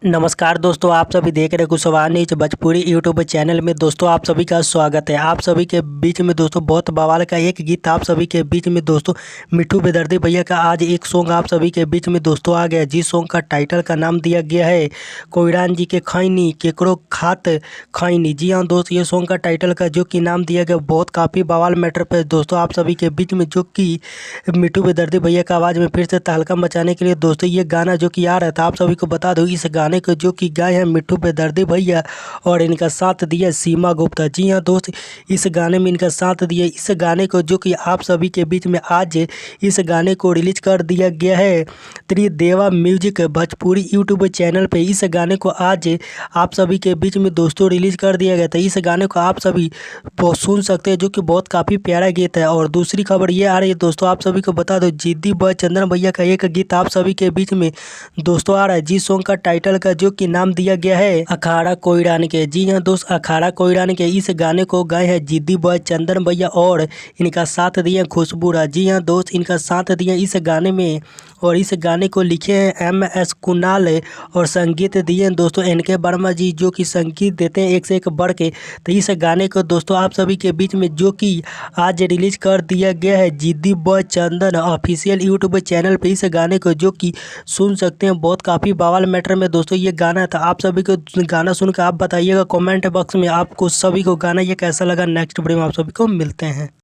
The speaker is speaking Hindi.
नमस्कार दोस्तों, आप सभी देख रहे Kushwaha news Bhojpuri YouTube channel में। दोस्तों आप सभी का स्वागत है। आप सभी के बीच में दोस्तों बहुत बवाल का एक गीत आप सभी के बीच में दोस्तों मिट्ठू बेदर्दी भैया का आज एक सॉन्ग आप सभी के बीच में दोस्तों आ गया, जिस सॉन्ग का टाइटल का नाम दिया गया है कोयरान जी के खैनी केकरो खात खैनी। जी हाँ दोस्त, ये सॉन्ग का टाइटल का जो कि नाम दिया गया बहुत काफ़ी बवाल मैटर पर दोस्तों आप सभी के बीच में, जो कि मिट्ठू बेदर्दी भैया का आवाज़ में फिर से तहलका मचाने के लिए दोस्तों ये गाना जो कि आ रहा था। आप सभी को बता दो, इस गाने को जो कि गाए हैं मिट्ठू बेदर्दी भैया और इनका साथ दिया सीमा गुप्ता। जी हाँ दोस्त, इस गाने में इनका साथ दिया। इस गाने को जो कि आप सभी के बीच में आज इस गाने को रिलीज कर दिया गया है त्रिदेवा म्यूजिक भोजपुरी यूट्यूब चैनल पे। इस गाने को आज आप सभी के बीच में दोस्तों रिलीज कर दिया गया था। इस गाने को आप सभी सुन सकते हैं, जो कि बहुत काफ़ी प्यारा गीत है। और दूसरी खबर ये आ रही है दोस्तों, आप सभी को बता दो, जिद्दी बॉय चंदन भैया का एक गीत आप सभी के बीच में दोस्तों आ रहा है, जिस सॉन्ग का टाइटल का जो कि नाम दिया गया है अखाड़ा कोयरान के। जी हाँ दोस्त, अखाड़ा कोयरान के इस गाने को गाए हैं जिद्दी बॉय चंदन भैया और इनका साथ दिए खुशबू राज। जी हाँ दोस्त, इनका साथ दिए इस गाने में और इस गाने को लिखे हैं MS कुणाल और संगीत दिए दोस्तों NK वर्मा जी, जो कि संगीत देते हैं एक से एक बढ़ के। तो इस गाने को दोस्तों आप सभी के बीच में जो कि आज रिलीज कर दिया गया है जिद्दी बॉय चंदन ऑफिशियल यूट्यूब चैनल पे। इस गाने को जो कि सुन सकते हैं, बहुत काफ़ी बवाल मैटर में दोस्तों ये गाना था। आप सभी को गाना सुनकर आप बताइएगा कमेंट बॉक्स में आपको सभी को गाना ये कैसा लगा। नेक्स्ट वीडियो में आप सभी को मिलते हैं।